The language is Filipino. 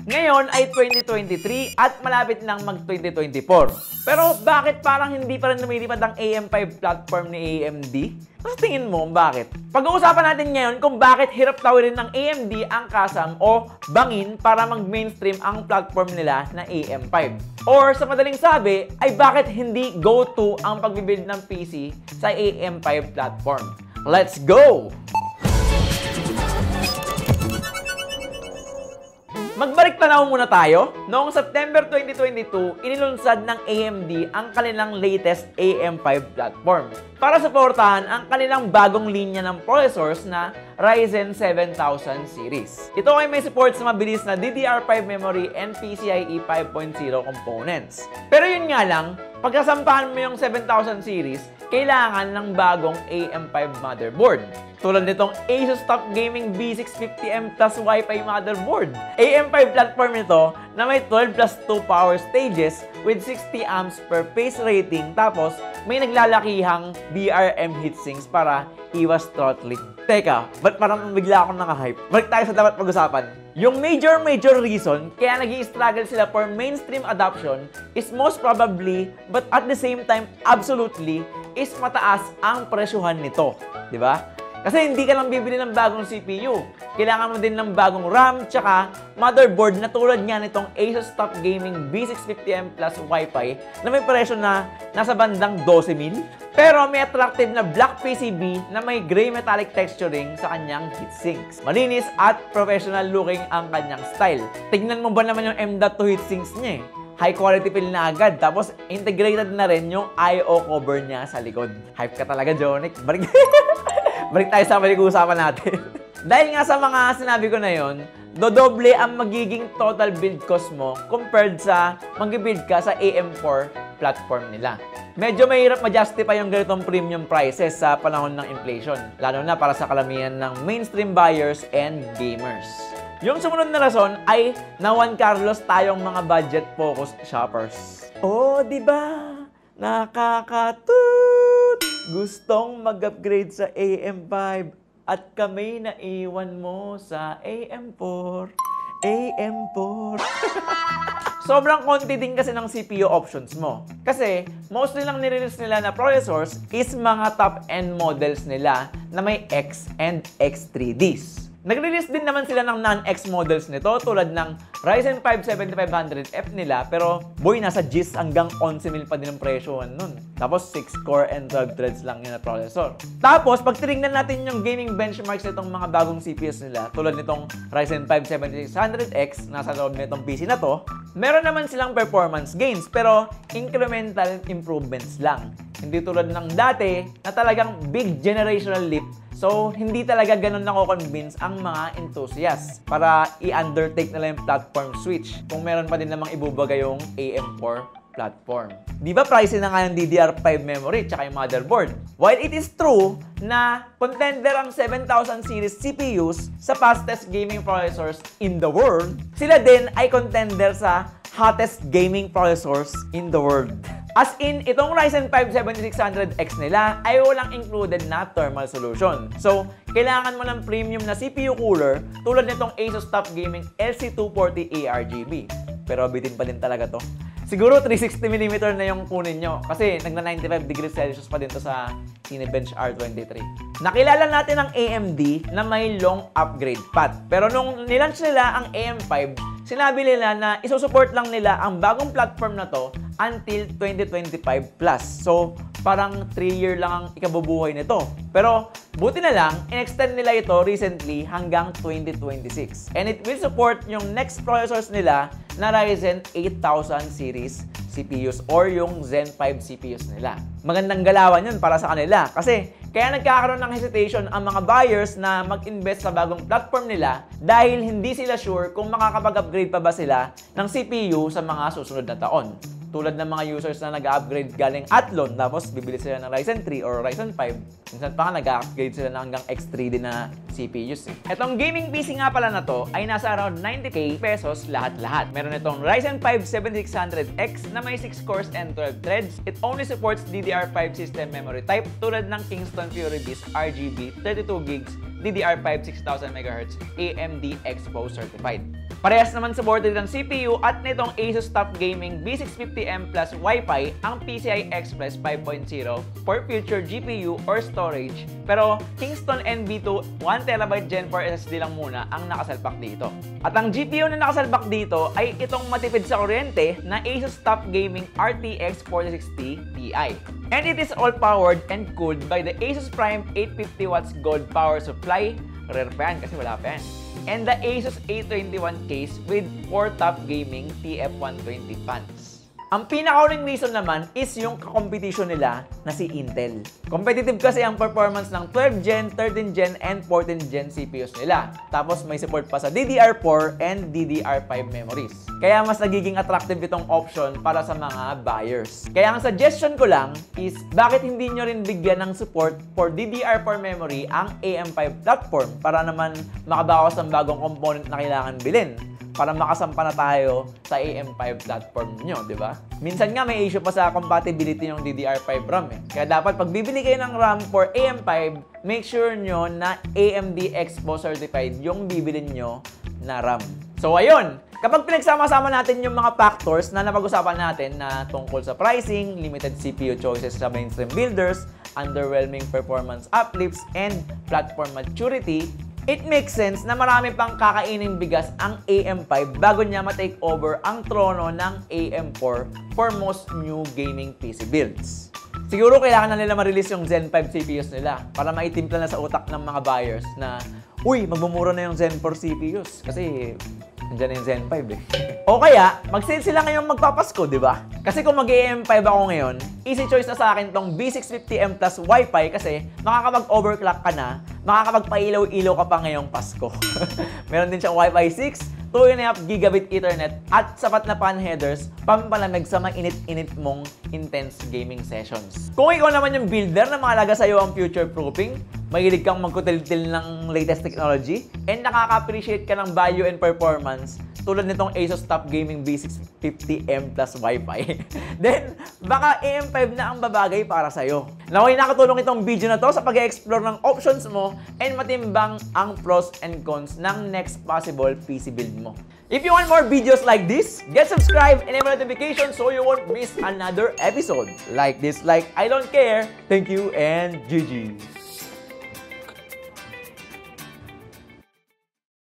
Ngayon ay 2023 at malapit nang mag-2024. Pero bakit parang hindi pa rin lumilipad ang AM5 platform ni AMD? Sa tingin mo, bakit? Pag-uusapan natin ngayon kung bakit hirap tawirin ng AMD ang kasam o bangin para mag-mainstream ang platform nila na AM5. Or sa madaling sabi, ay bakit hindi go-to ang pagbibuild ng PC sa AM5 platform. Let's go! Magbalik tanaw muna tayo. Noong September 2022, inilunsad ng AMD ang kanilang latest AM5 platform para suportahan ang kanilang bagong linya ng processors na Ryzen 7000 series. Ito ay may support sa mabilis na DDR5 memory and PCIe 5.0 components. Pero yun nga lang, pagkasampahan mo yung 7000 series, kailangan ng bagong AM5 motherboard. Tulad nitong Asus TUF Gaming B650M Plus Wi-Fi motherboard. AM5 platform nito na may 12 plus 2 power stages with 60 amps per phase rating, tapos may naglalakihang VRM heatsinks para iwas throttling. Teka, ba't parang bigla akong naka-hype? Balik tayo sa dapat pag-usapan. Yung major reason kaya nag-i-struggle sila for mainstream adoption is most probably, but at the same time, absolutely, is mataas ang presyuhan nito. Di ba? Kasi hindi ka lang bibili ng bagong CPU. Kailangan mo din ng bagong RAM, tsaka motherboard na tulad nga nitong Asus TUF Gaming B650M Plus Wi-Fi na may presyo na nasa bandang 12,000. Pero may attractive na black PCB na may gray metallic texturing sa kanyang heatsinks. Malinis at professional looking ang kanyang style. Tignan mo ba naman yung M.2 heatsinks niya eh? High quality feel na agad. Tapos integrated na rin yung I/O cover niya sa likod. Hype ka talaga, Jonic. Balik tayo sa usapan natin. Dahil nga sa mga sinabi ko na yon, dodoble ang magiging total build cost mo compared sa mag-build ka sa AM4 platform nila. Medyo mahirap ma-justify yung ganitong premium prices sa panahon ng inflation, lalo na para sa kalamihan ng mainstream buyers and gamers. Yung sumunod na rason ay na Juan Carlos tayong mga budget-focused shoppers. Oh, di ba? Nakakatut! Gustong mag-upgrade sa AM5 at kami naiwan mo sa AM4. AM4. Sobrang konti din kasi ng CPU options mo. Kasi mostly lang nirelease nila na processors is mga top-end models nila na may X and X3Ds. Nag-release din naman sila ng non-X models nito tulad ng Ryzen 5 7500F nila, pero boy, nasa G's hanggang 11,000 pa din ang presyo nun. Tapos 6-core and 12 threads lang yun na processor. Tapos pag tinignan natin yung gaming benchmarks nitong mga bagong CPUs nila, tulad nitong Ryzen 5 7600X, nasa loob nitong PC na to, meron naman silang performance gains pero incremental improvements lang. Hindi tulad ng dati na talagang big generational leap. So, hindi talaga ganun nako-convince ang mga enthusiasts para i-undertake nila yung platform switch kung meron pa din namang ibubagay yung AM4 platform. Di ba pricey na nga yung DDR5 memory tsaka yung motherboard? While it is true na contender ang 7000 series CPUs sa fastest gaming processors in the world, sila din ay contender sa hottest gaming processors in the world. As in, itong Ryzen 5 7600X nila ay walang included na thermal solution. So, kailangan mo ng premium na CPU cooler tulad nitong Asus TUF Gaming LC240 ARGB. Pero bitin pa din talaga to. Siguro 360mm na yung kunin nyo kasi nagna 95 degrees Celsius pa din to sa Cinebench R23. Nakilala natin ang AMD na may long upgrade path. Pero nung nilaunch nila ang AM5, sinabi nila na isusupport lang nila ang bagong platform na to until 2025 plus. So, parang 3-year lang ang ikabubuhay nito. Pero, buti na lang, in-extend nila ito recently hanggang 2026. And it will support yung next processors nila na Ryzen 8000 series CPUs or yung Zen 5 CPUs nila. Magandang galawan yun para sa kanila kasi kaya nagkakaroon ng hesitation ang mga buyers na mag-invest sa bagong platform nila dahil hindi sila sure kung makakapag-upgrade pa ba sila ng CPU sa mga susunod na taon. Tulad ng mga users na nag-upgrade galing Athlon tapos bibili sila ng Ryzen 3 or Ryzen 5. Minsan pa nga nag-upgrade sila ng hanggang X3D na CPUs. Itong gaming PC nga pala na to ay nasa around 90k pesos lahat-lahat. Meron itong Ryzen 5 7600X na may 6 cores and 12 threads. It only supports DDR5 system memory type tulad ng Kingston Fury Disk RGB 32GB DDR5 6000MHz AMD Expo certified. Parehas naman supported ng CPU at nitong Asus TUF Gaming B650M Plus Wi-Fi ang PCI Express 5.0 for future GPU or storage. Pero Kingston NV2 1TB Gen 4 SSD lang muna ang nakasalpak dito. At ang GPU na nakasalpak dito ay itong matipid sa kuryente na Asus TUF Gaming RTX 4060 Ti. And it is all powered and cooled by the Asus Prime 850 watts gold power supply. Rare pa yan kasi wala pa yan. And the Asus A21 case with 4 TUF Gaming TF120 fans. Ang pinaka-uling reason naman is yung competition nila na si Intel. Competitive kasi ang performance ng 12 Gen, 13 Gen, and 14 Gen CPUs nila. Tapos may support pa sa DDR4 and DDR5 memories. Kaya mas nagiging attractive itong option para sa mga buyers. Kaya ang suggestion ko lang is bakit hindi nyo rin bigyan ng support for DDR4 memory ang AM5 platform para naman makabawas ng bagong component na kailangan bilhin para makasampa na tayo sa AM5 platform nyo, di ba? Minsan nga may issue pa sa compatibility ng DDR5 RAM eh. Kaya dapat pag bibili kayo ng RAM for AM5, make sure nyo na AMD Expo certified yung bibili nyo na RAM. So ayun, kapag pinagsama-sama natin yung mga factors na napag-usapan natin na tungkol sa pricing, limited CPU choices sa mainstream builders, underwhelming performance uplifts, and platform maturity, it makes sense na marami pang kakaining bigas ang AM5 bago niya ma-take over ang trono ng AM4 for most new gaming PC builds. Siguro kailangan na nila ma-release yung Zen 5 CPUs nila para maitimpla na sa utak ng mga buyers na, uy, magmumura na yung Zen 4 CPUs kasi nandiyan na yung Zen 5 eh. O kaya, mag-sale sila ngayong magpapasko, di ba? Kasi kung mag-AM5 ako ngayon, easy choice na sa akin tong B650M Plus Wi-Fi kasi makakapag-overclock ka na, makakapagpailaw-ilaw ka pa ngayong Pasko. Meron din siyang Wi-Fi 6, 2.5 gigabit Ethernet at sapat na fan headers pampalamig sa mga init-init mong intense gaming sessions. Kung ikaw naman yung builder na mahalaga sa'yo ang future-proofing, mahilig kang magkutil-til ng latest technology, and nakaka-appreciate ka ng value and performance tulad nitong Asus TUF Gaming B650M Plus Wi-Fi, then baka AM5 na ang babagay para sa'yo. Naway nakatulong itong video na to sa pag-explore ng options mo and matimbang ang pros and cons ng next possible PC build mo. If you want more videos like this, get subscribed and enable notifications so you won't miss another episode. Like, dislike, I don't care. Thank you and GG.